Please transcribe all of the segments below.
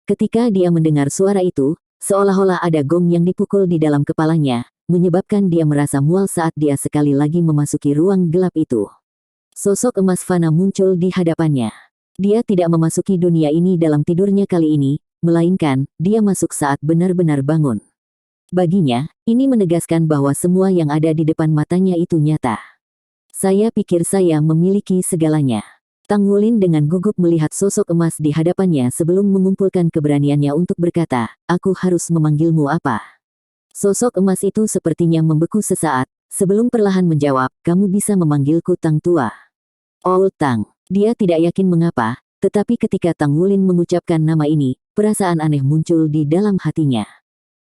Ketika dia mendengar suara itu, seolah-olah ada gong yang dipukul di dalam kepalanya, menyebabkan dia merasa mual saat dia sekali lagi memasuki ruang gelap itu. Sosok emas fana muncul di hadapannya. Dia tidak memasuki dunia ini dalam tidurnya kali ini, melainkan dia masuk saat benar-benar bangun. Baginya, ini menegaskan bahwa semua yang ada di depan matanya itu nyata. Saya pikir saya memiliki segalanya. Tang Wulin dengan gugup melihat sosok emas di hadapannya sebelum mengumpulkan keberaniannya untuk berkata, "Aku harus memanggilmu apa?" Sosok emas itu sepertinya membeku sesaat, sebelum perlahan menjawab, "Kamu bisa memanggilku Tang Tua." Old Tang. Dia tidak yakin mengapa, tetapi ketika Tang Wulin mengucapkan nama ini, perasaan aneh muncul di dalam hatinya.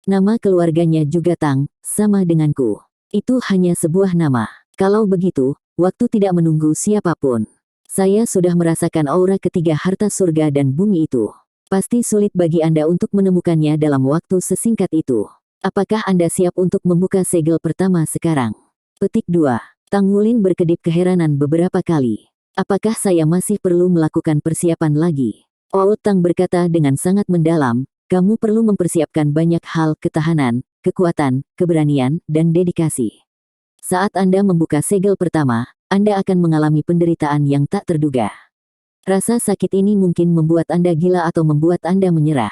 Nama keluarganya juga Tang, sama denganku. Itu hanya sebuah nama. Kalau begitu, waktu tidak menunggu siapapun. Saya sudah merasakan aura ketiga harta surga dan bumi itu. Pasti sulit bagi Anda untuk menemukannya dalam waktu sesingkat itu. Apakah Anda siap untuk membuka segel pertama sekarang? Petik 2. Tang Wulin berkedip keheranan beberapa kali. Apakah saya masih perlu melakukan persiapan lagi? Oud Tang berkata dengan sangat mendalam, kamu perlu mempersiapkan banyak hal: ketahanan, kekuatan, keberanian, dan dedikasi. Saat Anda membuka segel pertama, Anda akan mengalami penderitaan yang tak terduga. Rasa sakit ini mungkin membuat Anda gila atau membuat Anda menyerah.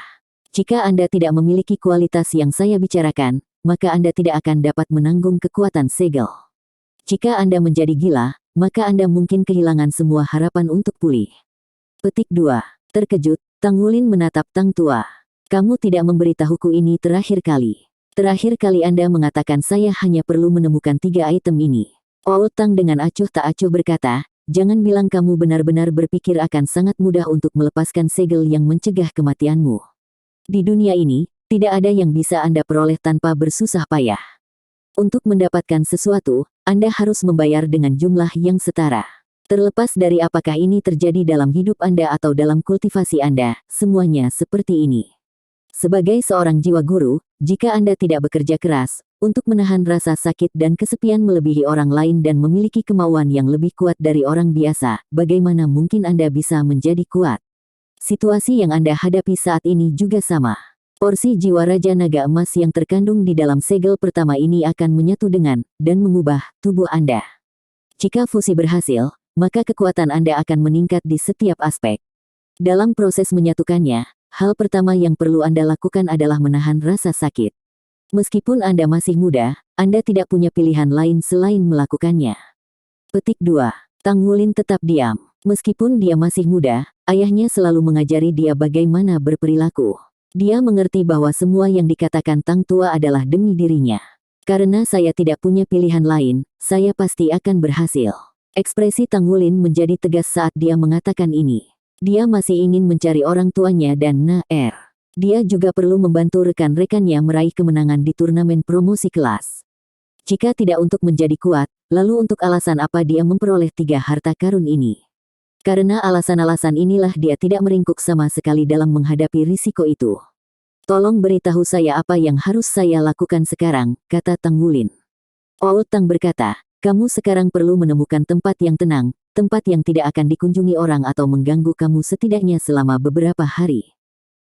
Jika Anda tidak memiliki kualitas yang saya bicarakan, maka Anda tidak akan dapat menanggung kekuatan segel. Jika Anda menjadi gila, maka Anda mungkin kehilangan semua harapan untuk pulih. Petik 2. Terkejut, Tang Wulin menatap Tang Tua. Kamu tidak memberitahuku ini terakhir kali. Terakhir kali Anda mengatakan saya hanya perlu menemukan 3 item ini. Oud Tang dengan acuh tak acuh berkata, jangan bilang kamu benar-benar berpikir akan sangat mudah untuk melepaskan segel yang mencegah kematianmu. Di dunia ini, tidak ada yang bisa Anda peroleh tanpa bersusah payah. Untuk mendapatkan sesuatu, Anda harus membayar dengan jumlah yang setara. Terlepas dari apakah ini terjadi dalam hidup Anda atau dalam kultivasi Anda, semuanya seperti ini. Sebagai seorang jiwa guru, jika Anda tidak bekerja keras untuk menahan rasa sakit dan kesepian melebihi orang lain dan memiliki kemauan yang lebih kuat dari orang biasa, bagaimana mungkin Anda bisa menjadi kuat? Situasi yang Anda hadapi saat ini juga sama. Porsi jiwa Raja Naga Emas yang terkandung di dalam segel pertama ini akan menyatu dengan dan mengubah tubuh Anda. Jika fusi berhasil, maka kekuatan Anda akan meningkat di setiap aspek. Dalam proses menyatukannya, hal pertama yang perlu Anda lakukan adalah menahan rasa sakit. Meskipun Anda masih muda, Anda tidak punya pilihan lain selain melakukannya. Petik 2. Tang Wulin tetap diam. Meskipun dia masih muda, ayahnya selalu mengajari dia bagaimana berperilaku. Dia mengerti bahwa semua yang dikatakan Tang Tua adalah demi dirinya. Karena saya tidak punya pilihan lain, saya pasti akan berhasil. Ekspresi Tang Wulin menjadi tegas saat dia mengatakan ini. Dia masih ingin mencari orang tuanya dan Naer. Dia juga perlu membantu rekan-rekannya meraih kemenangan di turnamen promosi kelas. Jika tidak untuk menjadi kuat, lalu untuk alasan apa dia memperoleh 3 harta karun ini? Karena alasan-alasan inilah dia tidak meringkuk sama sekali dalam menghadapi risiko itu. Tolong beritahu saya apa yang harus saya lakukan sekarang, kata Tang Wulin. Oud Tang berkata, kamu sekarang perlu menemukan tempat yang tenang, tempat yang tidak akan dikunjungi orang atau mengganggu kamu setidaknya selama beberapa hari.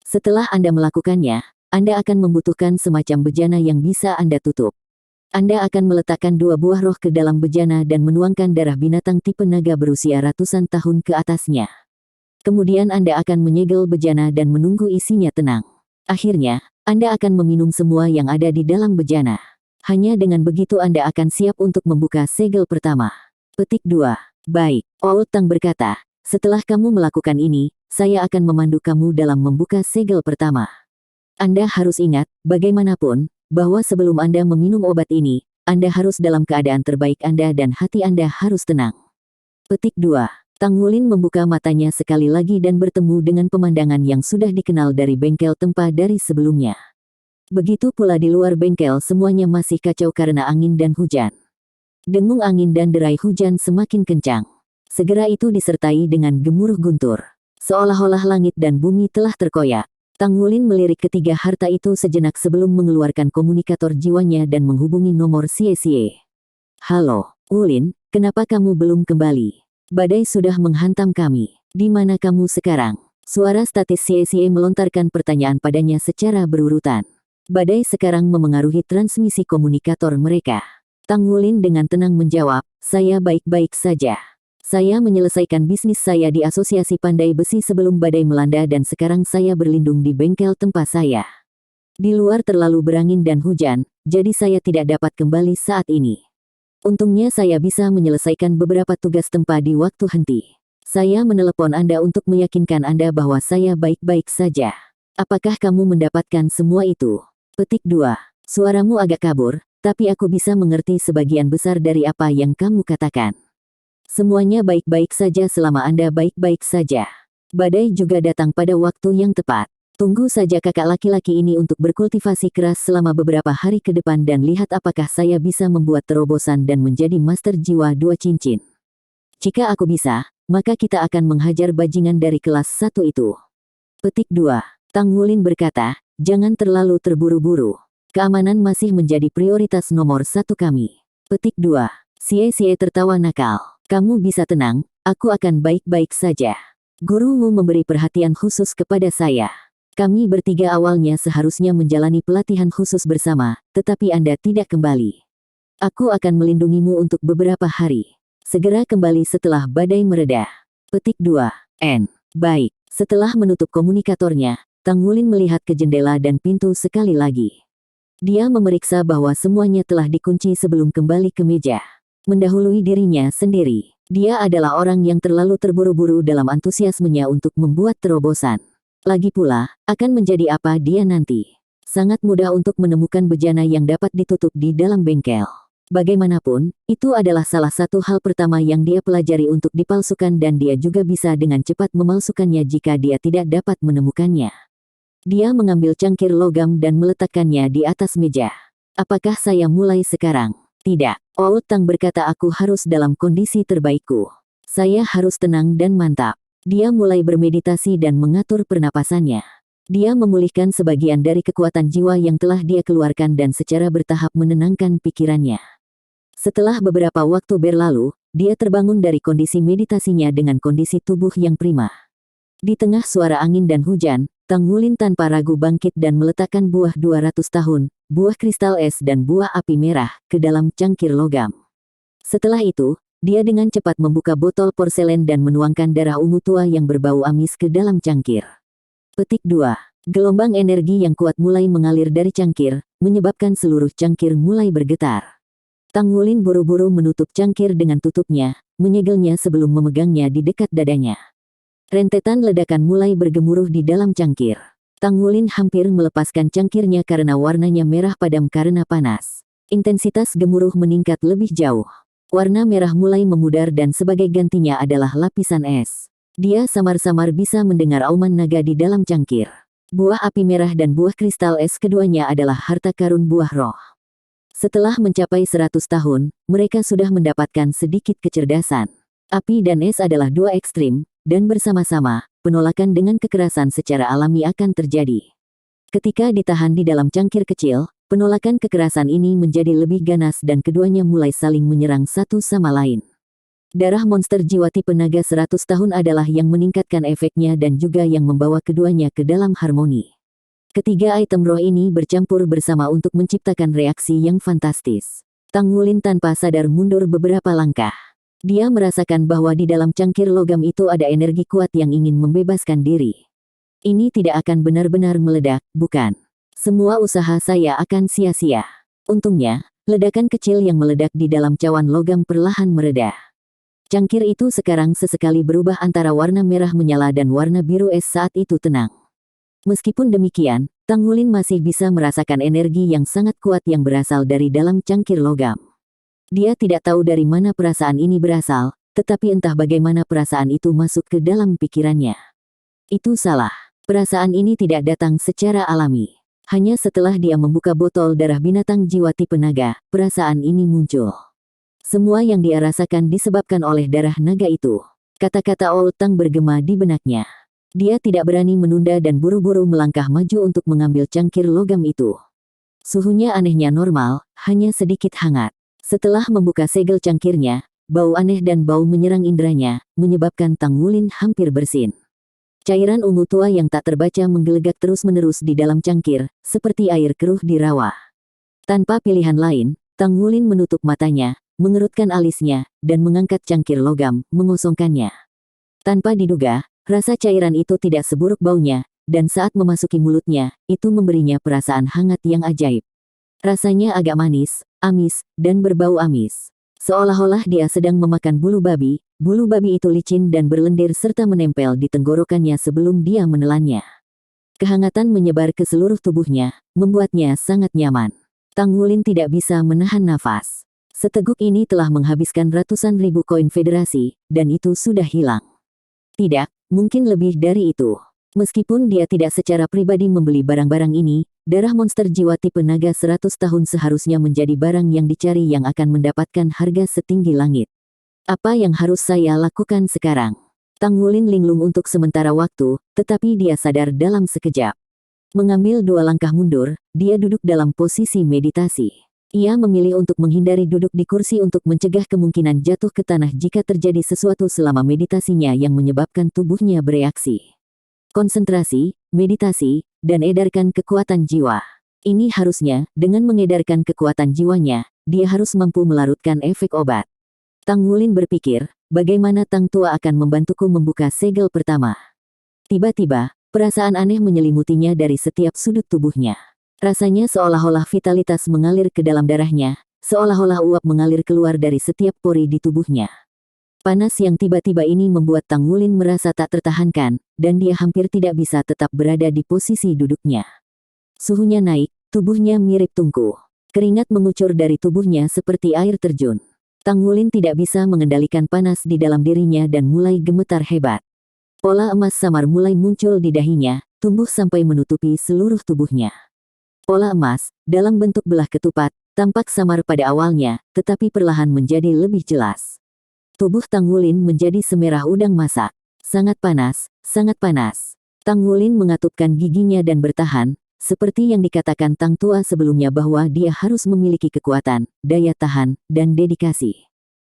Setelah Anda melakukannya, Anda akan membutuhkan semacam bejana yang bisa Anda tutup. Anda akan meletakkan 2 buah roh ke dalam bejana dan menuangkan darah binatang tipe naga berusia ratusan tahun ke atasnya. Kemudian Anda akan menyegel bejana dan menunggu isinya tenang. Akhirnya, Anda akan meminum semua yang ada di dalam bejana. Hanya dengan begitu Anda akan siap untuk membuka segel pertama. Petik 2. Baik, Oud Tang berkata, setelah kamu melakukan ini, saya akan memandu kamu dalam membuka segel pertama. Anda harus ingat, bagaimanapun, bahwa sebelum Anda meminum obat ini, Anda harus dalam keadaan terbaik Anda dan hati Anda harus tenang. Petik 2. Tang Wulin membuka matanya sekali lagi dan bertemu dengan pemandangan yang sudah dikenal dari bengkel tempa dari sebelumnya. Begitu pula di luar bengkel semuanya masih kacau karena angin dan hujan. Dengung angin dan derai hujan semakin kencang. Segera itu disertai dengan gemuruh guntur. Seolah-olah langit dan bumi telah terkoyak. Tang Wulin melirik ketiga harta itu sejenak sebelum mengeluarkan komunikator jiwanya dan menghubungi nomor Xie. Halo, Wulin, kenapa kamu belum kembali? Badai sudah menghantam kami. Di mana kamu sekarang? Suara statis Xie melontarkan pertanyaan padanya secara berurutan. Badai sekarang memengaruhi transmisi komunikator mereka. Tang Wulin dengan tenang menjawab, saya baik-baik saja. Saya menyelesaikan bisnis saya di Asosiasi Pandai Besi sebelum badai melanda dan sekarang saya berlindung di bengkel tempat saya. Di luar terlalu berangin dan hujan, jadi saya tidak dapat kembali saat ini. Untungnya saya bisa menyelesaikan beberapa tugas tempat di waktu henti. Saya menelepon Anda untuk meyakinkan Anda bahwa saya baik-baik saja. Apakah kamu mendapatkan semua itu? Petik 2. Suaramu agak kabur, tapi aku bisa mengerti sebagian besar dari apa yang kamu katakan. Semuanya baik-baik saja selama Anda baik-baik saja. Badai juga datang pada waktu yang tepat. Tunggu saja kakak laki-laki ini untuk berkultivasi keras selama beberapa hari ke depan dan lihat apakah saya bisa membuat terobosan dan menjadi master jiwa 2 cincin. Jika aku bisa, maka kita akan menghajar bajingan dari kelas 1 itu. Petik 2. Tang Wulin berkata, jangan terlalu terburu-buru. Keamanan masih menjadi prioritas nomor 1 kami. Petik 2. Xie tertawa nakal. Kamu bisa tenang, aku akan baik-baik saja. Gurumu memberi perhatian khusus kepada saya. Kami bertiga awalnya seharusnya menjalani pelatihan khusus bersama, tetapi Anda tidak kembali. Aku akan melindungimu untuk beberapa hari. Segera kembali setelah badai mereda. Petik 2. N. Baik. Setelah menutup komunikatornya, Tang Wulin melihat ke jendela dan pintu sekali lagi. Dia memeriksa bahwa semuanya telah dikunci sebelum kembali ke meja. Mendahului dirinya sendiri. Dia adalah orang yang terlalu terburu-buru dalam antusiasmenya untuk membuat terobosan. Lagi pula, akan menjadi apa dia nanti? Sangat mudah untuk menemukan bejana yang dapat ditutup di dalam bengkel. Bagaimanapun, itu adalah salah satu hal pertama yang dia pelajari untuk dipalsukan dan dia juga bisa dengan cepat memalsukannya jika dia tidak dapat menemukannya. Dia mengambil cangkir logam dan meletakkannya di atas meja. Apakah saya mulai sekarang? Tidak. Old Tang berkata aku harus dalam kondisi terbaikku. Saya harus tenang dan mantap. Dia mulai bermeditasi dan mengatur pernapasannya. Dia memulihkan sebagian dari kekuatan jiwa yang telah dia keluarkan dan secara bertahap menenangkan pikirannya. Setelah beberapa waktu berlalu, dia terbangun dari kondisi meditasinya dengan kondisi tubuh yang prima. Di tengah suara angin dan hujan, Tang Wulin tanpa ragu bangkit dan meletakkan buah 200 tahun, buah kristal es dan buah api merah, ke dalam cangkir logam. Setelah itu, dia dengan cepat membuka botol porselen dan menuangkan darah ungu tua yang berbau amis ke dalam cangkir. Petik 2. Gelombang energi yang kuat mulai mengalir dari cangkir, menyebabkan seluruh cangkir mulai bergetar. Tang Wulin buru-buru menutup cangkir dengan tutupnya, menyegelnya sebelum memegangnya di dekat dadanya. Rentetan ledakan mulai bergemuruh di dalam cangkir. Tang Wulin hampir melepaskan cangkirnya karena warnanya merah padam karena panas. Intensitas gemuruh meningkat lebih jauh. Warna merah mulai memudar dan sebagai gantinya adalah lapisan es. Dia samar-samar bisa mendengar auman naga di dalam cangkir. Buah api merah dan buah kristal es keduanya adalah harta karun buah roh. Setelah mencapai 100 tahun, mereka sudah mendapatkan sedikit kecerdasan. Api dan es adalah dua ekstrim, dan bersama-sama, penolakan dengan kekerasan secara alami akan terjadi. Ketika ditahan di dalam cangkir kecil, penolakan kekerasan ini menjadi lebih ganas dan keduanya mulai saling menyerang satu sama lain. Darah monster jiwa tipe naga 100 tahun adalah yang meningkatkan efeknya dan juga yang membawa keduanya ke dalam harmoni. Ketiga item roh ini bercampur bersama untuk menciptakan reaksi yang fantastis. Tang Wulin tanpa sadar mundur beberapa langkah. Dia merasakan bahwa di dalam cangkir logam itu ada energi kuat yang ingin membebaskan diri. Ini tidak akan benar-benar meledak, bukan? Semua usaha saya akan sia-sia. Untungnya, ledakan kecil yang meledak di dalam cawan logam perlahan mereda. Cangkir itu sekarang sesekali berubah antara warna merah menyala dan warna biru es saat itu tenang. Meskipun demikian, Tang Wulin masih bisa merasakan energi yang sangat kuat yang berasal dari dalam cangkir logam. Dia tidak tahu dari mana perasaan ini berasal, tetapi entah bagaimana perasaan itu masuk ke dalam pikirannya. Itu salah. Perasaan ini tidak datang secara alami. Hanya setelah dia membuka botol darah binatang jiwa tipe naga, perasaan ini muncul. Semua yang dia rasakan disebabkan oleh darah naga itu. Kata-kata Old Tang bergema di benaknya. Dia tidak berani menunda dan buru-buru melangkah maju untuk mengambil cangkir logam itu. Suhunya anehnya normal, hanya sedikit hangat. Setelah membuka segel cangkirnya, bau aneh dan bau menyerang indranya, menyebabkan Tang Wulin hampir bersin. Cairan ungu tua yang tak terbaca menggelegak terus-menerus di dalam cangkir, seperti air keruh di rawa. Tanpa pilihan lain, Tang Wulin menutup matanya, mengerutkan alisnya, dan mengangkat cangkir logam, mengosongkannya. Tanpa diduga, rasa cairan itu tidak seburuk baunya, dan saat memasuki mulutnya, itu memberinya perasaan hangat yang ajaib. Rasanya agak manis, amis, dan berbau amis. Seolah-olah dia sedang memakan bulu babi itu licin dan berlendir serta menempel di tenggorokannya sebelum dia menelannya. Kehangatan menyebar ke seluruh tubuhnya, membuatnya sangat nyaman. Tang Wulin tidak bisa menahan nafas. Seteguk ini telah menghabiskan ratusan ribu koin federasi, dan itu sudah hilang. Tidak, mungkin lebih dari itu. Meskipun dia tidak secara pribadi membeli barang-barang ini, darah monster jiwa tipe naga 100 tahun seharusnya menjadi barang yang dicari yang akan mendapatkan harga setinggi langit. Apa yang harus saya lakukan sekarang? Tang Wulin linglung untuk sementara waktu, tetapi dia sadar dalam sekejap. Mengambil 2 langkah mundur, dia duduk dalam posisi meditasi. Ia memilih untuk menghindari duduk di kursi untuk mencegah kemungkinan jatuh ke tanah jika terjadi sesuatu selama meditasinya yang menyebabkan tubuhnya bereaksi. Konsentrasi, meditasi, dan edarkan kekuatan jiwa. Ini harusnya, dengan mengedarkan kekuatan jiwanya, dia harus mampu melarutkan efek obat. Tang Wulin berpikir, bagaimana Tang Tua akan membantuku membuka segel pertama. Tiba-tiba, perasaan aneh menyelimutinya dari setiap sudut tubuhnya. Rasanya seolah-olah vitalitas mengalir ke dalam darahnya, seolah-olah uap mengalir keluar dari setiap pori di tubuhnya. Panas yang tiba-tiba ini membuat Tang Wulin merasa tak tertahankan, dan dia hampir tidak bisa tetap berada di posisi duduknya. Suhunya naik, tubuhnya mirip tungku. Keringat mengucur dari tubuhnya seperti air terjun. Tang Wulin tidak bisa mengendalikan panas di dalam dirinya dan mulai gemetar hebat. Pola emas samar mulai muncul di dahinya, tumbuh sampai menutupi seluruh tubuhnya. Pola emas, dalam bentuk belah ketupat, tampak samar pada awalnya, tetapi perlahan menjadi lebih jelas. Tubuh Tang Wulin menjadi semerah udang masak. Sangat panas, sangat panas. Tang Wulin mengatupkan giginya dan bertahan, seperti yang dikatakan Tang Tua sebelumnya bahwa dia harus memiliki kekuatan, daya tahan, dan dedikasi.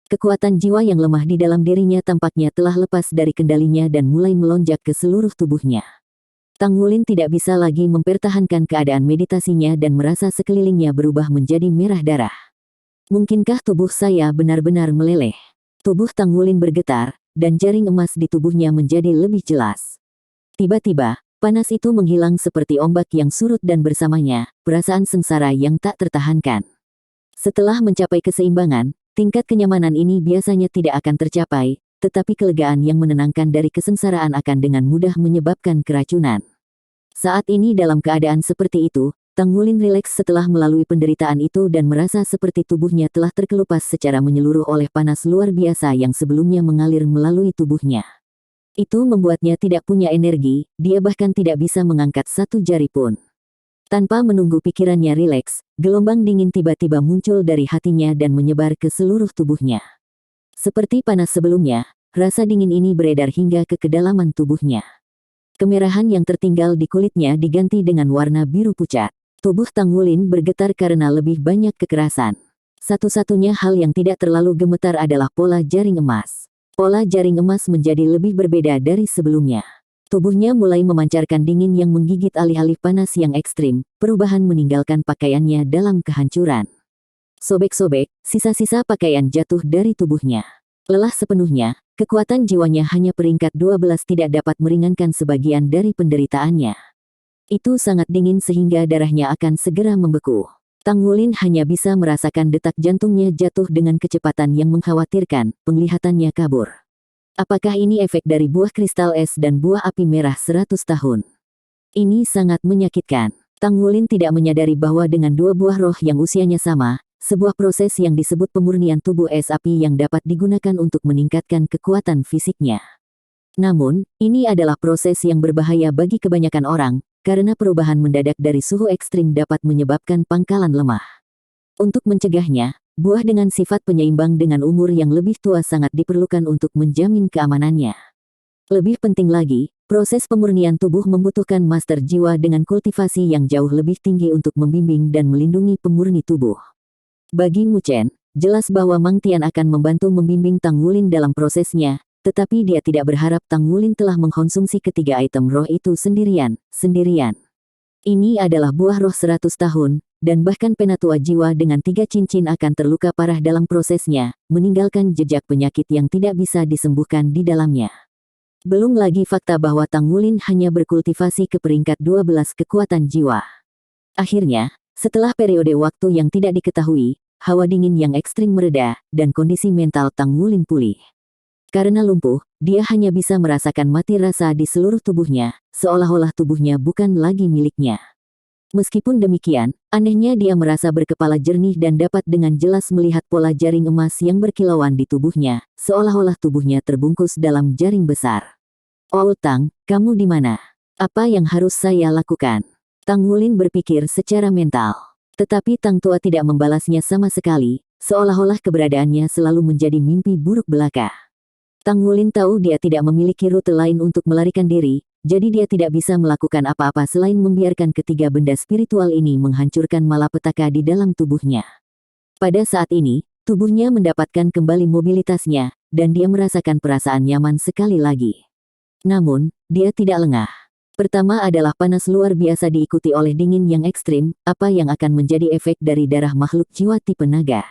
Kekuatan jiwa yang lemah di dalam dirinya tampaknya telah lepas dari kendalinya dan mulai melonjak ke seluruh tubuhnya. Tang Wulin tidak bisa lagi mempertahankan keadaan meditasinya dan merasa sekelilingnya berubah menjadi merah darah. Mungkinkah tubuh saya benar-benar meleleh? Tubuh Tang Wulin bergetar, dan jaring emas di tubuhnya menjadi lebih jelas. Tiba-tiba, panas itu menghilang seperti ombak yang surut dan bersamanya, perasaan sengsara yang tak tertahankan. Setelah mencapai keseimbangan, tingkat kenyamanan ini biasanya tidak akan tercapai, tetapi kelegaan yang menenangkan dari kesengsaraan akan dengan mudah menyebabkan keracunan. Saat ini dalam keadaan seperti itu, Tang Wulin rileks setelah melalui penderitaan itu dan merasa seperti tubuhnya telah terkelupas secara menyeluruh oleh panas luar biasa yang sebelumnya mengalir melalui tubuhnya. Itu membuatnya tidak punya energi, dia bahkan tidak bisa mengangkat satu jari pun. Tanpa menunggu pikirannya rileks, gelombang dingin tiba-tiba muncul dari hatinya dan menyebar ke seluruh tubuhnya. Seperti panas sebelumnya, rasa dingin ini beredar hingga ke kedalaman tubuhnya. Kemerahan yang tertinggal di kulitnya diganti dengan warna biru pucat. Tubuh Tang Wulin bergetar karena lebih banyak kekerasan. Satu-satunya hal yang tidak terlalu gemetar adalah pola jaring emas. Pola jaring emas menjadi lebih berbeda dari sebelumnya. Tubuhnya mulai memancarkan dingin yang menggigit alih-alih panas yang ekstrim, perubahan meninggalkan pakaiannya dalam kehancuran. Sobek-sobek, sisa-sisa pakaian jatuh dari tubuhnya. Lelah sepenuhnya, kekuatan jiwanya hanya peringkat 12 tidak dapat meringankan sebagian dari penderitaannya. Itu sangat dingin sehingga darahnya akan segera membeku. Tang Wulin hanya bisa merasakan detak jantungnya jatuh dengan kecepatan yang mengkhawatirkan, penglihatannya kabur. Apakah ini efek dari buah kristal es dan buah api merah 100 tahun? Ini sangat menyakitkan. Tang Wulin tidak menyadari bahwa dengan 2 buah roh yang usianya sama, sebuah proses yang disebut pemurnian tubuh es api yang dapat digunakan untuk meningkatkan kekuatan fisiknya. Namun, ini adalah proses yang berbahaya bagi kebanyakan orang, karena perubahan mendadak dari suhu ekstrim dapat menyebabkan pangkalan lemah. Untuk mencegahnya, buah dengan sifat penyeimbang dengan umur yang lebih tua sangat diperlukan untuk menjamin keamanannya. Lebih penting lagi, proses pemurnian tubuh membutuhkan master jiwa dengan kultivasi yang jauh lebih tinggi untuk membimbing dan melindungi pemurni tubuh. Bagi Mu Chen, jelas bahwa Mang Tian akan membantu membimbing Tang Wulin dalam prosesnya, tetapi dia tidak berharap Tang Wulin telah mengkonsumsi ketiga item roh itu sendirian. Ini adalah buah roh 100 tahun, dan bahkan penatua jiwa dengan 3 cincin akan terluka parah dalam prosesnya, meninggalkan jejak penyakit yang tidak bisa disembuhkan di dalamnya. Belum lagi fakta bahwa Tang Wulin hanya berkultivasi ke peringkat 12 kekuatan jiwa. Akhirnya, setelah periode waktu yang tidak diketahui, hawa dingin yang ekstrim mereda, dan kondisi mental Tang Wulin pulih. Karena lumpuh, dia hanya bisa merasakan mati rasa di seluruh tubuhnya, seolah-olah tubuhnya bukan lagi miliknya. Meskipun demikian, anehnya dia merasa berkepala jernih dan dapat dengan jelas melihat pola jaring emas yang berkilauan di tubuhnya, seolah-olah tubuhnya terbungkus dalam jaring besar. "Oh Tang, kamu di mana? Apa yang harus saya lakukan?" Tang Wulin berpikir secara mental. Tetapi Tang Tua tidak membalasnya sama sekali, seolah-olah keberadaannya selalu menjadi mimpi buruk belaka. Tang Wulin tahu dia tidak memiliki rute lain untuk melarikan diri, jadi dia tidak bisa melakukan apa-apa selain membiarkan ketiga benda spiritual ini menghancurkan malapetaka di dalam tubuhnya. Pada saat ini, tubuhnya mendapatkan kembali mobilitasnya, dan dia merasakan perasaan nyaman sekali lagi. Namun, dia tidak lengah. Pertama adalah panas luar biasa diikuti oleh dingin yang ekstrim, apa yang akan menjadi efek dari darah makhluk jiwa tipe naga.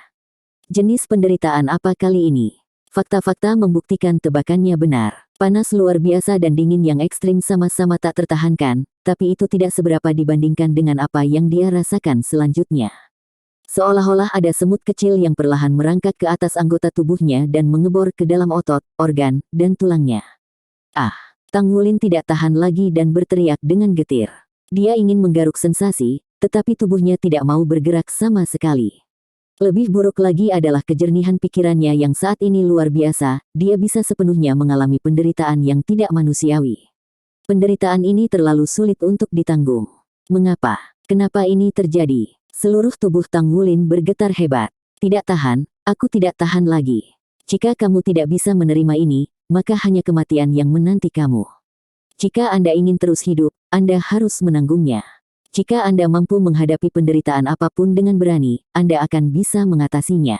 Jenis penderitaan apa kali ini? Fakta-fakta membuktikan tebakannya benar. Panas luar biasa dan dingin yang ekstrim sama-sama tak tertahankan, tapi itu tidak seberapa dibandingkan dengan apa yang dia rasakan selanjutnya. Seolah-olah ada semut kecil yang perlahan merangkak ke atas anggota tubuhnya dan mengebor ke dalam otot, organ, dan tulangnya. Tang Wulin tidak tahan lagi dan berteriak dengan getir. Dia ingin menggaruk sensasi, tetapi tubuhnya tidak mau bergerak sama sekali. Lebih buruk lagi adalah kejernihan pikirannya yang saat ini luar biasa, dia bisa sepenuhnya mengalami penderitaan yang tidak manusiawi. Penderitaan ini terlalu sulit untuk ditanggung. Mengapa? Kenapa ini terjadi? Seluruh tubuh Tang Wulin bergetar hebat. Tidak tahan, aku tidak tahan lagi. Jika kamu tidak bisa menerima ini, maka hanya kematian yang menanti kamu. Jika Anda ingin terus hidup, Anda harus menanggungnya. Jika Anda mampu menghadapi penderitaan apapun dengan berani, Anda akan bisa mengatasinya.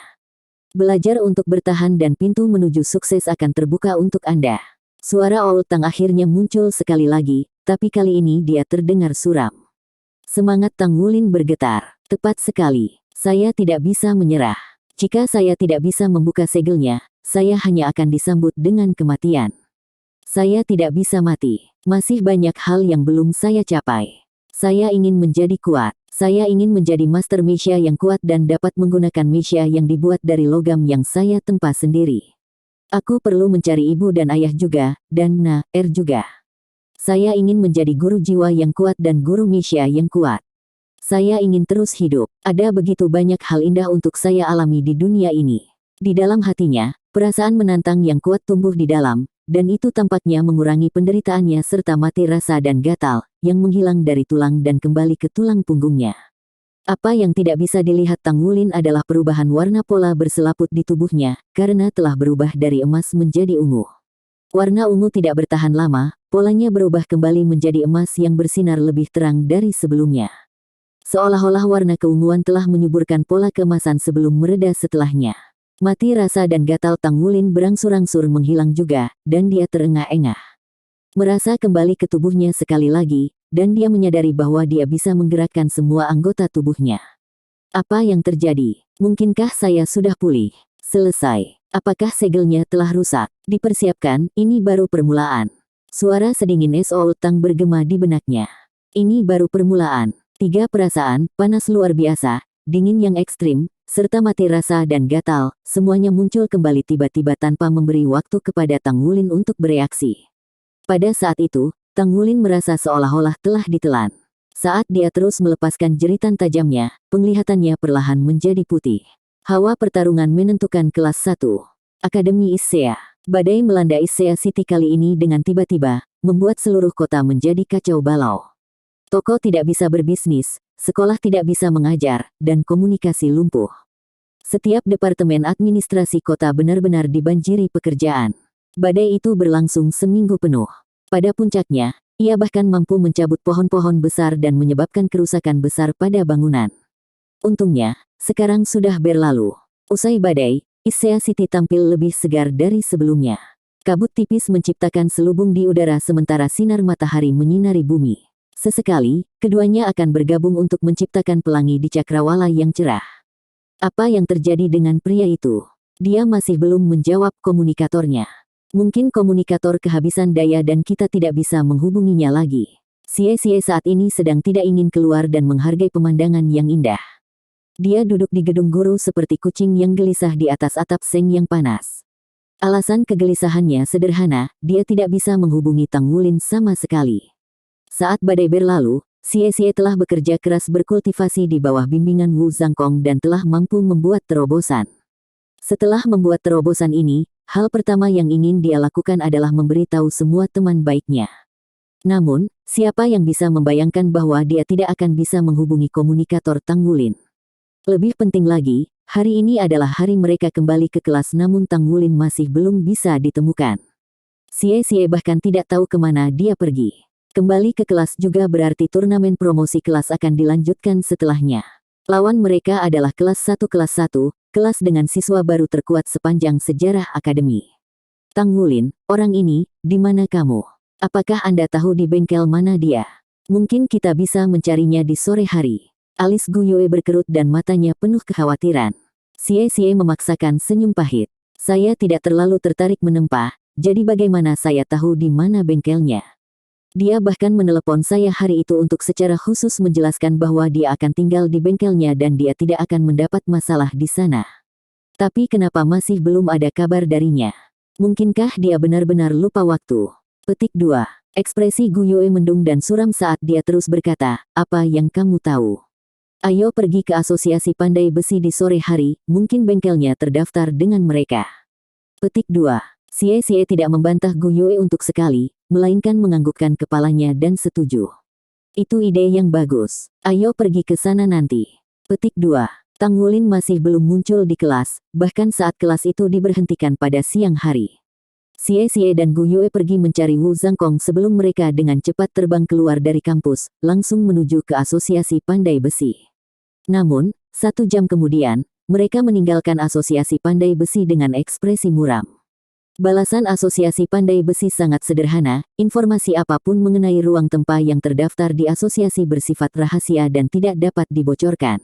Belajar untuk bertahan dan pintu menuju sukses akan terbuka untuk Anda. Suara Old Tang akhirnya muncul sekali lagi, tapi kali ini dia terdengar suram. Semangat Tang Wulin bergetar. Tepat sekali. Saya tidak bisa menyerah. Jika saya tidak bisa membuka segelnya, saya hanya akan disambut dengan kematian. Saya tidak bisa mati. Masih banyak hal yang belum saya capai. Saya ingin menjadi kuat. Saya ingin menjadi master Misha yang kuat dan dapat menggunakan Misha yang dibuat dari logam yang saya tempa sendiri. Aku perlu mencari ibu dan ayah juga, dan juga. Saya ingin menjadi guru jiwa yang kuat dan guru Misha yang kuat. Saya ingin terus hidup. Ada begitu banyak hal indah untuk saya alami di dunia ini. Di dalam hatinya, perasaan menantang yang kuat tumbuh di dalam, dan itu tampaknya mengurangi penderitaannya serta mati rasa dan gatal, yang menghilang dari tulang dan kembali ke tulang punggungnya. Apa yang tidak bisa dilihat Tang Wulin adalah perubahan warna pola berselaput di tubuhnya, karena telah berubah dari emas menjadi ungu. Warna ungu tidak bertahan lama, polanya berubah kembali menjadi emas yang bersinar lebih terang dari sebelumnya. Seolah-olah warna keunguan telah menyuburkan pola keemasan sebelum mereda setelahnya. Mati rasa dan gatal Tang Wulin berangsur-angsur menghilang juga, dan dia terengah-engah. Merasa kembali ke tubuhnya sekali lagi, dan dia menyadari bahwa dia bisa menggerakkan semua anggota tubuhnya. Apa yang terjadi? Mungkinkah saya sudah pulih? Selesai. Apakah segelnya telah rusak? Dipersiapkan, ini baru permulaan. Suara sedingin Old Tang bergema di benaknya. Ini baru permulaan. 3 perasaan, panas luar biasa, dingin yang ekstrim, serta mati rasa dan gatal, semuanya muncul kembali tiba-tiba tanpa memberi waktu kepada Tang Wulin untuk bereaksi. Pada saat itu, Tang Wulin merasa seolah-olah telah ditelan. Saat dia terus melepaskan jeritan tajamnya, penglihatannya perlahan menjadi putih. Hawa pertarungan menentukan kelas 1. Akademi Issea. Badai melanda Issea City kali ini dengan tiba-tiba, membuat seluruh kota menjadi kacau balau. Toko tidak bisa berbisnis, sekolah tidak bisa mengajar, dan komunikasi lumpuh. Setiap departemen administrasi kota benar-benar dibanjiri pekerjaan. Badai itu berlangsung seminggu penuh. Pada puncaknya, ia bahkan mampu mencabut pohon-pohon besar dan menyebabkan kerusakan besar pada bangunan. Untungnya, sekarang sudah berlalu. Usai badai, Issea City tampil lebih segar dari sebelumnya. Kabut tipis menciptakan selubung di udara sementara sinar matahari menyinari bumi. Sesekali, keduanya akan bergabung untuk menciptakan pelangi di cakrawala yang cerah. Apa yang terjadi dengan pria itu? Dia masih belum menjawab komunikatornya. Mungkin komunikator kehabisan daya dan kita tidak bisa menghubunginya lagi. Xie saat ini sedang tidak ingin keluar dan menghargai pemandangan yang indah. Dia duduk di gedung guru seperti kucing yang gelisah di atas atap seng yang panas. Alasan kegelisahannya sederhana, dia tidak bisa menghubungi Tang Wulin sama sekali. Saat badai berlalu, Xie telah bekerja keras berkultivasi di bawah bimbingan Wu Zhangkong dan telah mampu membuat terobosan. Setelah membuat terobosan ini, hal pertama yang ingin dia lakukan adalah memberitahu semua teman baiknya. Namun, siapa yang bisa membayangkan bahwa dia tidak akan bisa menghubungi komunikator Tang Wulin? Lebih penting lagi, hari ini adalah hari mereka kembali ke kelas namun Tang Wulin masih belum bisa ditemukan. Xie bahkan tidak tahu kemana dia pergi. Kembali ke kelas juga berarti turnamen promosi kelas akan dilanjutkan setelahnya. Lawan mereka adalah kelas 1 kelas dengan siswa baru terkuat sepanjang sejarah akademi. Tang Wulin, orang ini, di mana kamu? Apakah Anda tahu di bengkel mana dia? Mungkin kita bisa mencarinya di sore hari. Alis Gu Yue berkerut dan matanya penuh kekhawatiran. Xie memaksakan senyum pahit. Saya tidak terlalu tertarik menempa, jadi bagaimana saya tahu di mana bengkelnya? Dia bahkan menelepon saya hari itu untuk secara khusus menjelaskan bahwa dia akan tinggal di bengkelnya dan dia tidak akan mendapat masalah di sana. Tapi kenapa masih belum ada kabar darinya? Mungkinkah dia benar-benar lupa waktu? Petik 2. Ekspresi Gu Yue mendung dan suram saat dia terus berkata, apa yang kamu tahu? Ayo pergi ke asosiasi pandai besi di sore hari, mungkin bengkelnya terdaftar dengan mereka. Petik 2. Xie tidak membantah Gu Yue untuk sekali, melainkan menganggukkan kepalanya dan setuju. Itu ide yang bagus. Ayo pergi ke sana nanti. Petik 2. Tang Wulin masih belum muncul di kelas, bahkan saat kelas itu diberhentikan pada siang hari. Xie dan Gu Yue pergi mencari Wu Zhangkong sebelum mereka dengan cepat terbang keluar dari kampus, langsung menuju ke asosiasi pandai besi. Namun, 1 jam kemudian, mereka meninggalkan asosiasi pandai besi dengan ekspresi muram. Balasan asosiasi pandai besi sangat sederhana, informasi apapun mengenai ruang tempat yang terdaftar di asosiasi bersifat rahasia dan tidak dapat dibocorkan.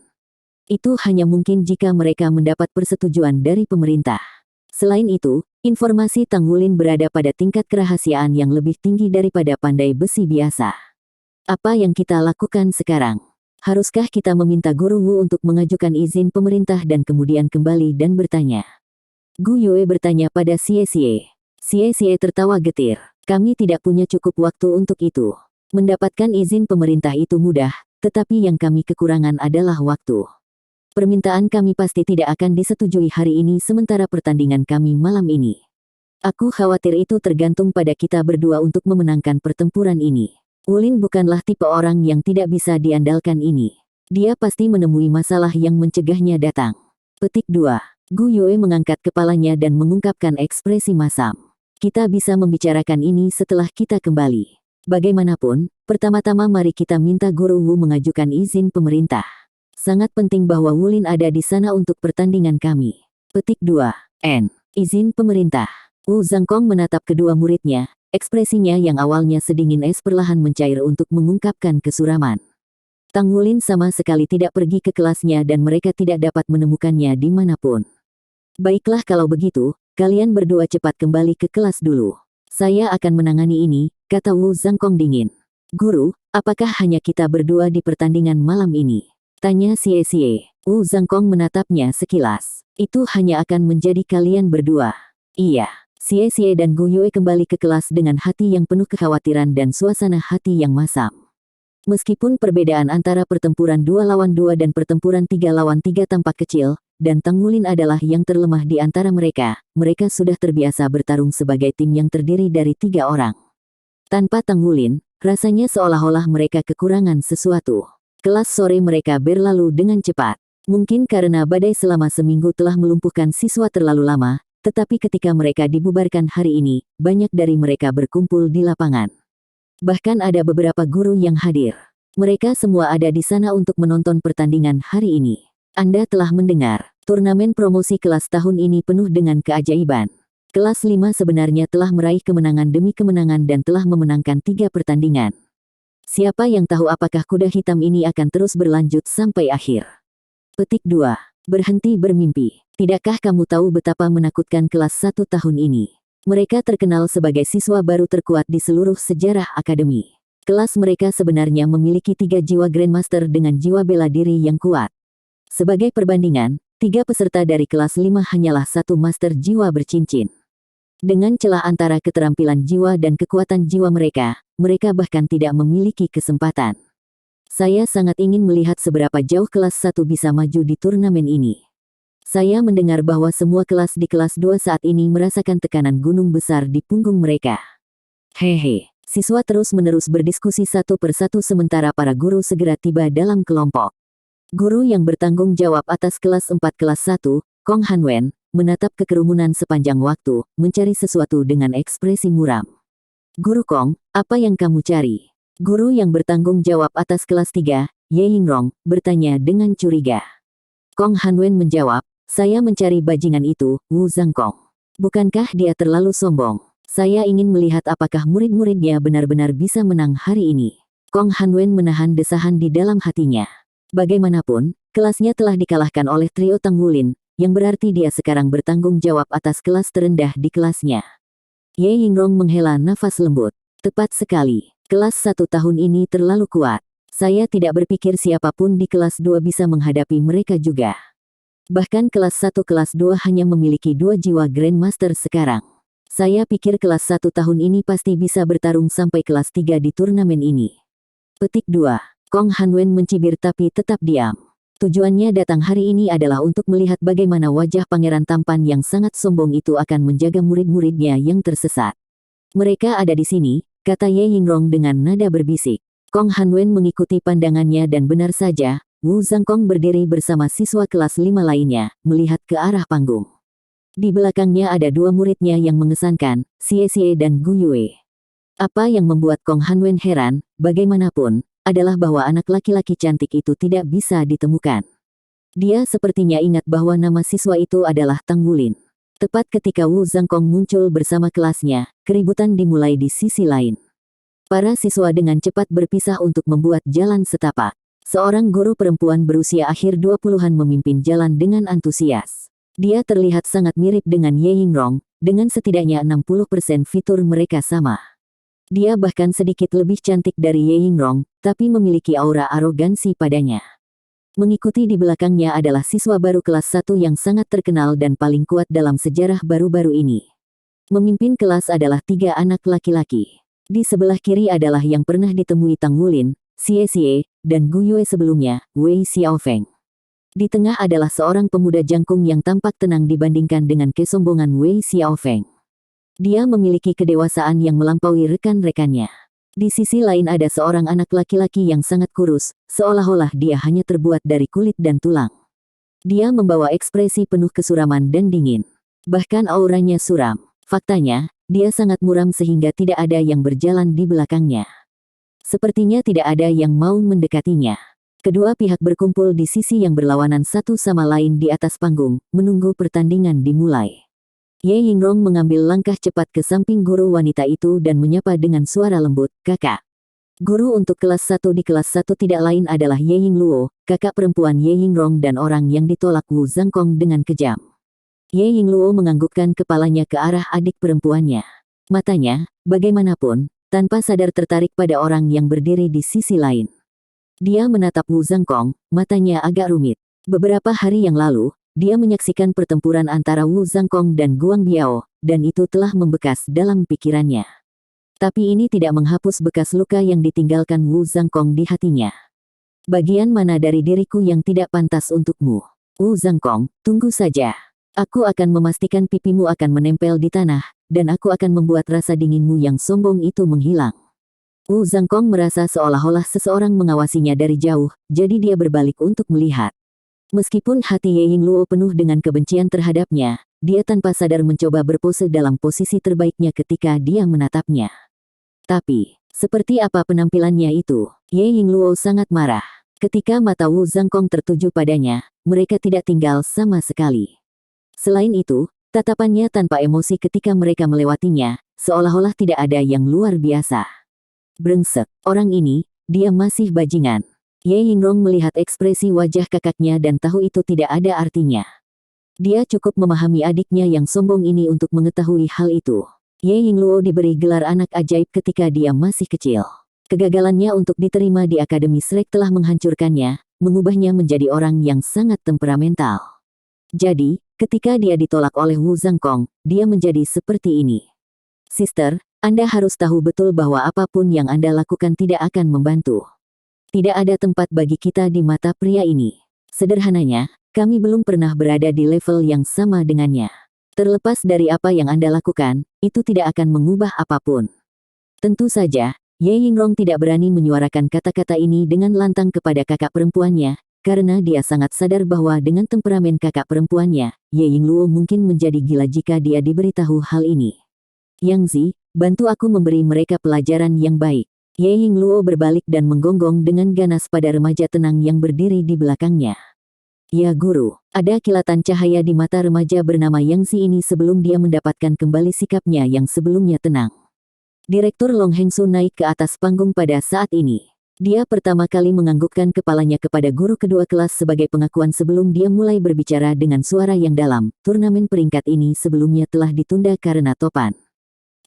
Itu hanya mungkin jika mereka mendapat persetujuan dari pemerintah. Selain itu, informasi Tang Wulin berada pada tingkat kerahasiaan yang lebih tinggi daripada pandai besi biasa. Apa yang kita lakukan sekarang? Haruskah kita meminta Guru Wu untuk mengajukan izin pemerintah dan kemudian kembali dan bertanya? Gu Yue bertanya pada Xie. Xie tertawa getir. Kami tidak punya cukup waktu untuk itu. Mendapatkan izin pemerintah itu mudah, tetapi yang kami kekurangan adalah waktu. Permintaan kami pasti tidak akan disetujui hari ini sementara pertandingan kami malam ini. Aku khawatir itu tergantung pada kita berdua untuk memenangkan pertempuran ini. Wulin bukanlah tipe orang yang tidak bisa diandalkan ini. Dia pasti menemui masalah yang mencegahnya datang. Petik 2. Gu Yue mengangkat kepalanya dan mengungkapkan ekspresi masam. Kita bisa membicarakan ini setelah kita kembali. Bagaimanapun, pertama-tama mari kita minta Guru Wu mengajukan izin pemerintah. Sangat penting bahwa Wulin ada di sana untuk pertandingan kami. Petik 2. N. Izin pemerintah. Wu Zhangkong menatap kedua muridnya. Ekspresinya yang awalnya sedingin es perlahan mencair untuk mengungkapkan kesuraman. Tang Wulin sama sekali tidak pergi ke kelasnya dan mereka tidak dapat menemukannya dimanapun. Baiklah kalau begitu, kalian berdua cepat kembali ke kelas dulu. Saya akan menangani ini, kata Wu Zhangkong dingin. Guru, apakah hanya kita berdua di pertandingan malam ini? Tanya Xie. Wu Zhangkong menatapnya sekilas. Itu hanya akan menjadi kalian berdua. Iya. Xie dan Gu Yue kembali ke kelas dengan hati yang penuh kekhawatiran dan suasana hati yang masam. Meskipun perbedaan antara pertempuran 2 lawan 2 dan pertempuran 3 lawan 3 tampak kecil, dan Tang Wulin adalah yang terlemah di antara mereka sudah terbiasa bertarung sebagai tim yang terdiri dari 3 orang. Tanpa Tang Wulin, rasanya seolah-olah mereka kekurangan sesuatu. Kelas sore mereka berlalu dengan cepat. Mungkin karena badai selama seminggu telah melumpuhkan siswa terlalu lama, tetapi ketika mereka dibubarkan hari ini, banyak dari mereka berkumpul di lapangan. Bahkan ada beberapa guru yang hadir. Mereka semua ada di sana untuk menonton pertandingan hari ini. Anda telah mendengar, turnamen promosi kelas tahun ini penuh dengan keajaiban. Kelas 5 sebenarnya telah meraih kemenangan demi kemenangan dan telah memenangkan 3 pertandingan. Siapa yang tahu apakah kuda hitam ini akan terus berlanjut sampai akhir. Petik 2. Berhenti bermimpi. Tidakkah kamu tahu betapa menakutkan kelas 1 tahun ini? Mereka terkenal sebagai siswa baru terkuat di seluruh sejarah akademi. Kelas mereka sebenarnya memiliki 3 jiwa Grandmaster dengan jiwa bela diri yang kuat. Sebagai perbandingan, 3 peserta dari kelas 5 hanyalah 1 master jiwa bercincin. Dengan celah antara keterampilan jiwa dan kekuatan jiwa mereka bahkan tidak memiliki kesempatan. Saya sangat ingin melihat seberapa jauh kelas 1 bisa maju di turnamen ini. Saya mendengar bahwa semua kelas di kelas 2 saat ini merasakan tekanan gunung besar di punggung mereka. Hehe, siswa terus-menerus berdiskusi satu persatu sementara para guru segera tiba dalam kelompok. Guru yang bertanggung jawab atas kelas 4 kelas 1, Kong Hanwen, menatap kekerumunan sepanjang waktu, mencari sesuatu dengan ekspresi muram. Guru Kong, apa yang kamu cari? Guru yang bertanggung jawab atas kelas 3, Ye Yingrong, bertanya dengan curiga. Kong Hanwen menjawab, saya mencari bajingan itu, Wu Zhangkong. Bukankah dia terlalu sombong? Saya ingin melihat apakah murid-muridnya benar-benar bisa menang hari ini. Kong Hanwen menahan desahan di dalam hatinya. Bagaimanapun, kelasnya telah dikalahkan oleh trio Tang Wulin, yang berarti dia sekarang bertanggung jawab atas kelas terendah di kelasnya. Ye Yingrong menghela nafas lembut. Tepat sekali, kelas 1 tahun ini terlalu kuat. Saya tidak berpikir siapapun di kelas 2 bisa menghadapi mereka juga. Bahkan kelas 1 kelas 2 hanya memiliki 2 jiwa Grandmaster sekarang. Saya pikir kelas 1 tahun ini pasti bisa bertarung sampai kelas 3 di turnamen ini. Petik 2. Kong Hanwen mencibir tapi tetap diam. Tujuannya datang hari ini adalah untuk melihat bagaimana wajah pangeran tampan yang sangat sombong itu akan menjaga murid-muridnya yang tersesat. Mereka ada di sini, kata Ye Yingrong dengan nada berbisik. Kong Hanwen mengikuti pandangannya dan benar saja, Wu Zhangkong berdiri bersama siswa kelas 5 lainnya, melihat ke arah panggung. Di belakangnya ada 2 muridnya yang mengesankan, Xie Xie dan Gu Yue. Apa yang membuat Kong Hanwen heran, bagaimanapun, adalah bahwa anak laki-laki cantik itu tidak bisa ditemukan. Dia sepertinya ingat bahwa nama siswa itu adalah Tang Wulin. Tepat ketika Wu Zhangkong muncul bersama kelasnya, keributan dimulai di sisi lain. Para siswa dengan cepat berpisah untuk membuat jalan setapak. Seorang guru perempuan berusia akhir 20-an memimpin jalan dengan antusias. Dia terlihat sangat mirip dengan Ye Yingrong, dengan setidaknya 60% fitur mereka sama. Dia bahkan sedikit lebih cantik dari Ye Yingrong, tapi memiliki aura arogansi padanya. Mengikuti di belakangnya adalah siswa baru kelas 1 yang sangat terkenal dan paling kuat dalam sejarah baru-baru ini. Memimpin kelas adalah 3 anak laki-laki. Di sebelah kiri adalah yang pernah ditemui Tang Wulin, Xie Xie, dan Gu Yue sebelumnya, Wei Xiaofeng. Di tengah adalah seorang pemuda jangkung yang tampak tenang dibandingkan dengan kesombongan Wei Xiaofeng. Dia memiliki kedewasaan yang melampaui rekan-rekannya. Di sisi lain ada seorang anak laki-laki yang sangat kurus, seolah-olah dia hanya terbuat dari kulit dan tulang. Dia membawa ekspresi penuh kesuraman dan dingin. Bahkan auranya suram. Faktanya, dia sangat muram sehingga tidak ada yang berjalan di belakangnya. Sepertinya tidak ada yang mau mendekatinya. Kedua pihak berkumpul di sisi yang berlawanan satu sama lain di atas panggung, menunggu pertandingan dimulai. Ye Yingrong mengambil langkah cepat ke samping guru wanita itu dan menyapa dengan suara lembut, "Kakak." Guru untuk kelas 1 di kelas 1 tidak lain adalah Ye Yingluo, kakak perempuan Ye Yingrong dan orang yang ditolak Wu Zhangkong dengan kejam. Ye Yingluo menganggukkan kepalanya ke arah adik perempuannya. Matanya, bagaimanapun, tanpa sadar tertarik pada orang yang berdiri di sisi lain. Dia menatap Wu Zhangkong, matanya agak rumit. Beberapa hari yang lalu, dia menyaksikan pertempuran antara Wu Zhangkong dan Guang Biao, dan itu telah membekas dalam pikirannya. Tapi ini tidak menghapus bekas luka yang ditinggalkan Wu Zhangkong di hatinya. Bagian mana dari diriku yang tidak pantas untukmu? Wu Zhangkong, tunggu saja. Aku akan memastikan pipimu akan menempel di tanah, dan aku akan membuat rasa dinginmu yang sombong itu menghilang. Wu Zhangkong merasa seolah-olah seseorang mengawasinya dari jauh, jadi dia berbalik untuk melihat. Meskipun hati Ye Yingluo penuh dengan kebencian terhadapnya, dia tanpa sadar mencoba berpose dalam posisi terbaiknya ketika dia menatapnya. Tapi, seperti apa penampilannya itu, Ye Yingluo sangat marah. Ketika mata Wu Zhangkong tertuju padanya, mereka tidak tinggal sama sekali. Selain itu, Tatapannya tanpa emosi ketika mereka melewatinya, seolah-olah tidak ada yang luar biasa. Brengsek, orang ini, dia masih bajingan. Ye Yingrong melihat ekspresi wajah kakaknya dan tahu itu tidak ada artinya. Dia cukup memahami adiknya yang sombong ini untuk mengetahui hal itu. Ye Yingluo diberi gelar anak ajaib ketika dia masih kecil. Kegagalannya untuk diterima di Akademi Shrek telah menghancurkannya, mengubahnya menjadi orang yang sangat temperamental. Jadi, ketika dia ditolak oleh Wu Zhangkong, dia menjadi seperti ini. Sister, Anda harus tahu betul bahwa apapun yang Anda lakukan tidak akan membantu. Tidak ada tempat bagi kita di mata pria ini. Sederhananya, kami belum pernah berada di level yang sama dengannya. Terlepas dari apa yang Anda lakukan, itu tidak akan mengubah apapun. Tentu saja, Ye Yingrong tidak berani menyuarakan kata-kata ini dengan lantang kepada kakak perempuannya, karena dia sangat sadar bahwa dengan temperamen kakak perempuannya, Ye Yingluo mungkin menjadi gila jika dia diberitahu hal ini. Yang Zi, bantu aku memberi mereka pelajaran yang baik. Ye Yingluo berbalik dan menggonggong dengan ganas pada remaja tenang yang berdiri di belakangnya. Ya guru, ada kilatan cahaya di mata remaja bernama Yang Zi ini sebelum dia mendapatkan kembali sikapnya yang sebelumnya tenang. Direktur Long Hengsu naik ke atas panggung pada saat ini. Dia pertama kali menganggukkan kepalanya kepada guru kedua kelas sebagai pengakuan sebelum dia mulai berbicara dengan suara yang dalam. Turnamen peringkat ini sebelumnya telah ditunda karena topan.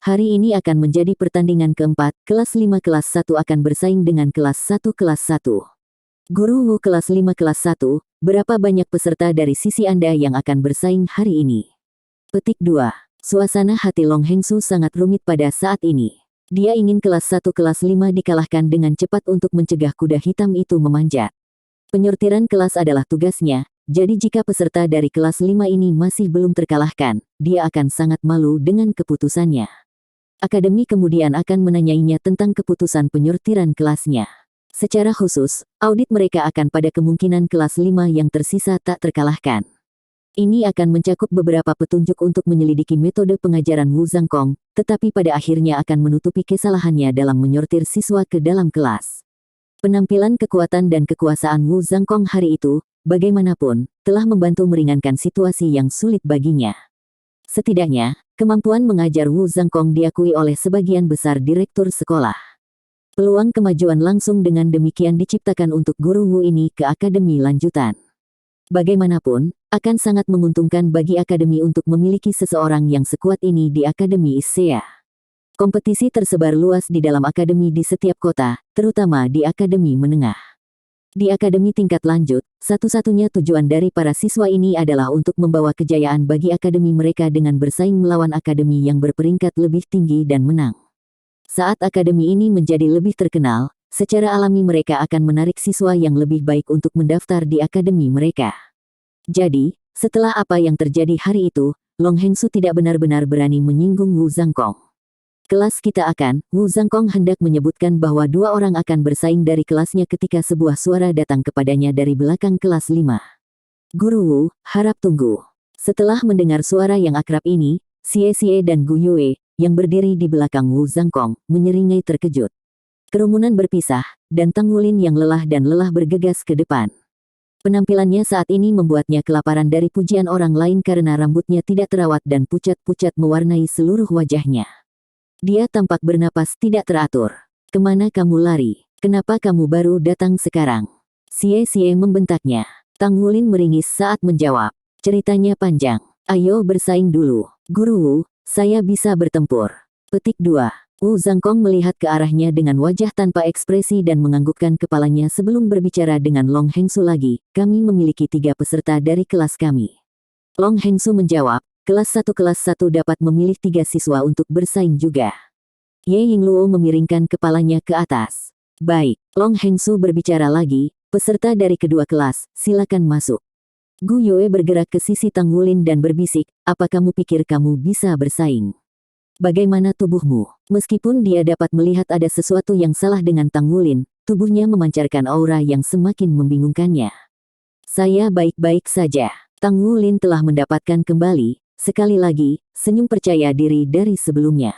Hari ini akan menjadi pertandingan keempat, kelas 5 kelas 1 akan bersaing dengan kelas 1 kelas 1. Guru Wu kelas 5 kelas 1, berapa banyak peserta dari sisi Anda yang akan bersaing hari ini? Petik 2. Suasana hati Long Hengsu sangat rumit pada saat ini. Dia ingin kelas 1 kelas 5 dikalahkan dengan cepat untuk mencegah kuda hitam itu memanjat. Penyortiran kelas adalah tugasnya, jadi jika peserta dari kelas 5 ini masih belum terkalahkan, dia akan sangat malu dengan keputusannya. Akademi kemudian akan menanyainya tentang keputusan penyortiran kelasnya. Secara khusus, audit mereka akan pada kemungkinan kelas 5 yang tersisa tak terkalahkan. Ini akan mencakup beberapa petunjuk untuk menyelidiki metode pengajaran Wu Zhangkong, tetapi pada akhirnya akan menutupi kesalahannya dalam menyortir siswa ke dalam kelas. Penampilan kekuatan dan kekuasaan Wu Zhangkong hari itu, bagaimanapun, telah membantu meringankan situasi yang sulit baginya. Setidaknya, kemampuan mengajar Wu Zhangkong diakui oleh sebagian besar direktur sekolah. Peluang kemajuan langsung dengan demikian diciptakan untuk guru Wu ini ke akademi lanjutan. Bagaimanapun, akan sangat menguntungkan bagi akademi untuk memiliki seseorang yang sekuat ini di Akademi Issea. Kompetisi tersebar luas di dalam akademi di setiap kota, terutama di akademi menengah. Di akademi tingkat lanjut, satu-satunya tujuan dari para siswa ini adalah untuk membawa kejayaan bagi akademi mereka dengan bersaing melawan akademi yang berperingkat lebih tinggi dan menang. Saat akademi ini menjadi lebih terkenal, secara alami mereka akan menarik siswa yang lebih baik untuk mendaftar di akademi mereka. Jadi, setelah apa yang terjadi hari itu, Long Hengsu tidak benar-benar berani menyinggung Wu Zhangkong. Kelas kita akan, Wu Zhangkong hendak menyebutkan bahwa 2 orang akan bersaing dari kelasnya ketika sebuah suara datang kepadanya dari belakang kelas 5. Guru Wu, harap tunggu. Setelah mendengar suara yang akrab ini, Xie Xie dan Gu Yue, yang berdiri di belakang Wu Zhangkong, menyeringai terkejut. Kerumunan berpisah, dan Tang Wulin yang lelah dan lelah bergegas ke depan. Penampilannya saat ini membuatnya kelaparan dari pujian orang lain karena rambutnya tidak terawat dan pucat-pucat mewarnai seluruh wajahnya. Dia tampak bernapas tidak teratur. Kemana kamu lari? Kenapa kamu baru datang sekarang? Xie Xie membentaknya. Tang Wulin meringis saat menjawab. Ceritanya panjang. Ayo bersaing dulu. Guru Wu, saya bisa bertempur. Petik 2. Wu Zhangkong melihat ke arahnya dengan wajah tanpa ekspresi dan menganggukkan kepalanya sebelum berbicara dengan Long Hengsu lagi. Kami memiliki 3 peserta dari kelas kami. Long Hengsu menjawab, kelas 1 dapat memilih 3 siswa untuk bersaing juga. Ye Yingluo memiringkan kepalanya ke atas. Baik, Long Hengsu berbicara lagi, peserta dari kedua kelas, silakan masuk. Gu Yue bergerak ke sisi Tang Wulin dan berbisik, apa kamu pikir kamu bisa bersaing? Bagaimana tubuhmu? Meskipun dia dapat melihat ada sesuatu yang salah dengan Tang Wulin, tubuhnya memancarkan aura yang semakin membingungkannya. Saya baik-baik saja. Tang Wulin telah mendapatkan kembali, sekali lagi, senyum percaya diri dari sebelumnya.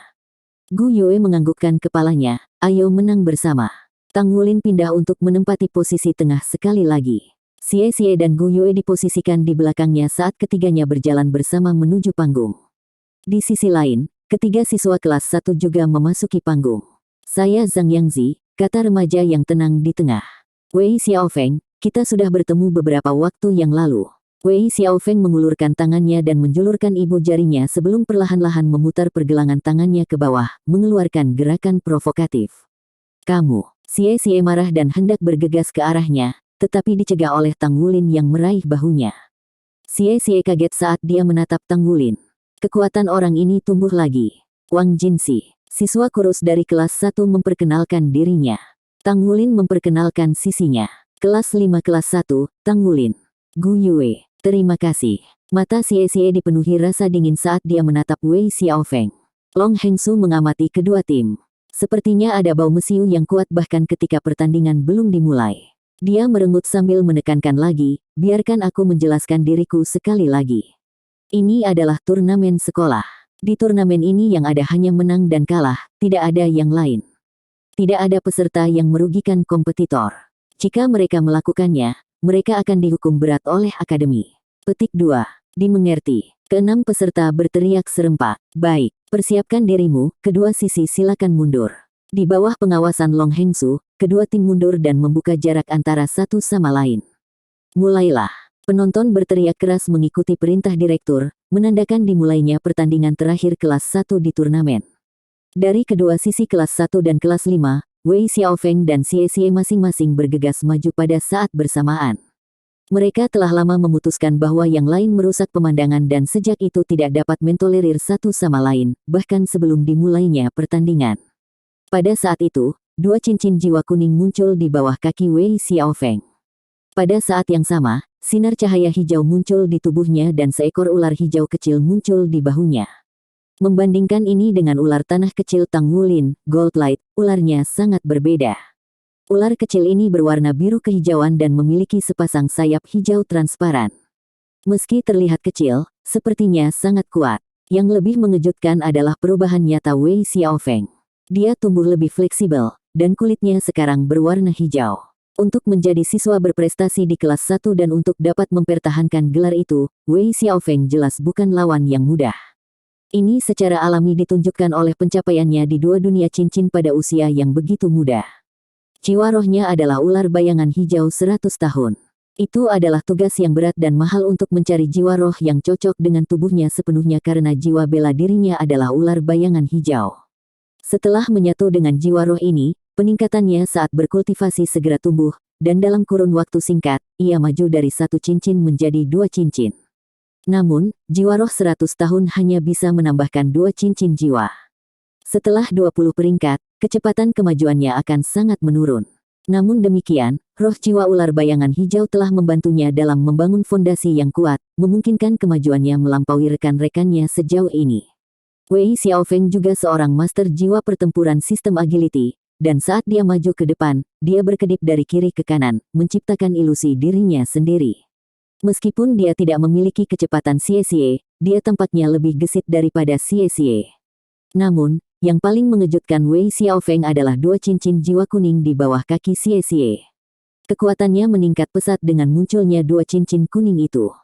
Gu Yue menganggukkan kepalanya, ayo menang bersama. Tang Wulin pindah untuk menempati posisi tengah sekali lagi. Xie Xie dan Gu Yue diposisikan di belakangnya saat ketiganya berjalan bersama menuju panggung. Di sisi lain, ketiga siswa kelas 1 juga memasuki panggung. Saya Zhang Yangzi, kata remaja yang tenang di tengah. Wei Xiaofeng, kita sudah bertemu beberapa waktu yang lalu. Wei Xiaofeng mengulurkan tangannya dan menjulurkan ibu jarinya sebelum perlahan-lahan memutar pergelangan tangannya ke bawah, mengeluarkan gerakan provokatif. Kamu, Xie Xie marah dan hendak bergegas ke arahnya, tetapi dicegah oleh Tang Wulin yang meraih bahunya. Xie Xie kaget saat dia menatap Tang Wulin. Kekuatan orang ini tumbuh lagi. Wang Jinxi, siswa kurus dari kelas 1 memperkenalkan dirinya. Tang Wulin memperkenalkan sisinya. Kelas 5 kelas 1, Tang Wulin. Gu Yue, terima kasih. Mata Xie Xie dipenuhi rasa dingin saat dia menatap Wei Xiaofeng. Long Hengsu mengamati kedua tim. Sepertinya ada bau mesiu yang kuat bahkan ketika pertandingan belum dimulai. Dia merengut sambil menekankan lagi, biarkan aku menjelaskan diriku sekali lagi. Ini adalah turnamen sekolah. Di turnamen ini yang ada hanya menang dan kalah, tidak ada yang lain. Tidak ada peserta yang merugikan kompetitor. Jika mereka melakukannya, mereka akan dihukum berat oleh akademi. Petik 2. Dimengerti. Keenam peserta berteriak serempak. Baik, persiapkan dirimu, kedua sisi silakan mundur. Di bawah pengawasan Long Hengsu, kedua tim mundur dan membuka jarak antara satu sama lain. Mulailah. Penonton berteriak keras mengikuti perintah direktur, menandakan dimulainya pertandingan terakhir kelas 1 di turnamen. Dari kedua sisi kelas 1 dan kelas 5, Wei Xiaofeng dan Xie Xie masing-masing bergegas maju pada saat bersamaan. Mereka telah lama memutuskan bahwa yang lain merusak pemandangan dan sejak itu tidak dapat mentolerir satu sama lain, bahkan sebelum dimulainya pertandingan. Pada saat itu, dua cincin jiwa kuning muncul di bawah kaki Wei Xiaofeng. Pada saat yang sama, sinar cahaya hijau muncul di tubuhnya dan seekor ular hijau kecil muncul di bahunya. Membandingkan ini dengan ular tanah kecil Tang Wulin, Goldlight, ularnya sangat berbeda. Ular kecil ini berwarna biru kehijauan dan memiliki sepasang sayap hijau transparan. Meski terlihat kecil, sepertinya sangat kuat. Yang lebih mengejutkan adalah perubahan nyata Wei Xiaofeng. Dia tumbuh lebih fleksibel, dan kulitnya sekarang berwarna hijau. Untuk menjadi siswa berprestasi di kelas 1 dan untuk dapat mempertahankan gelar itu, Wei Xiaofeng jelas bukan lawan yang mudah. Ini secara alami ditunjukkan oleh pencapaiannya di dua dunia cincin pada usia yang begitu muda. Jiwa rohnya adalah ular bayangan hijau 100 tahun. Itu adalah tugas yang berat dan mahal untuk mencari jiwa roh yang cocok dengan tubuhnya sepenuhnya karena jiwa bela dirinya adalah ular bayangan hijau. Setelah menyatu dengan jiwa roh ini, peningkatannya saat berkultivasi segera tumbuh, dan dalam kurun waktu singkat, ia maju dari satu cincin menjadi dua cincin. Namun, jiwa roh 100 tahun hanya bisa menambahkan dua cincin jiwa. Setelah 20 peringkat, kecepatan kemajuannya akan sangat menurun. Namun demikian, roh jiwa ular bayangan hijau telah membantunya dalam membangun fondasi yang kuat, memungkinkan kemajuannya melampaui rekan-rekannya sejauh ini. Wei Xiaofeng juga seorang master jiwa pertempuran sistem agility, dan saat dia maju ke depan, dia berkedip dari kiri ke kanan, menciptakan ilusi dirinya sendiri. Meskipun dia tidak memiliki kecepatan Xie Xie, dia tampaknya lebih gesit daripada Xie Xie. Namun, yang paling mengejutkan Wei Xiaofeng adalah dua cincin jiwa kuning di bawah kaki Xie Xie. Kekuatannya meningkat pesat dengan munculnya dua cincin kuning itu.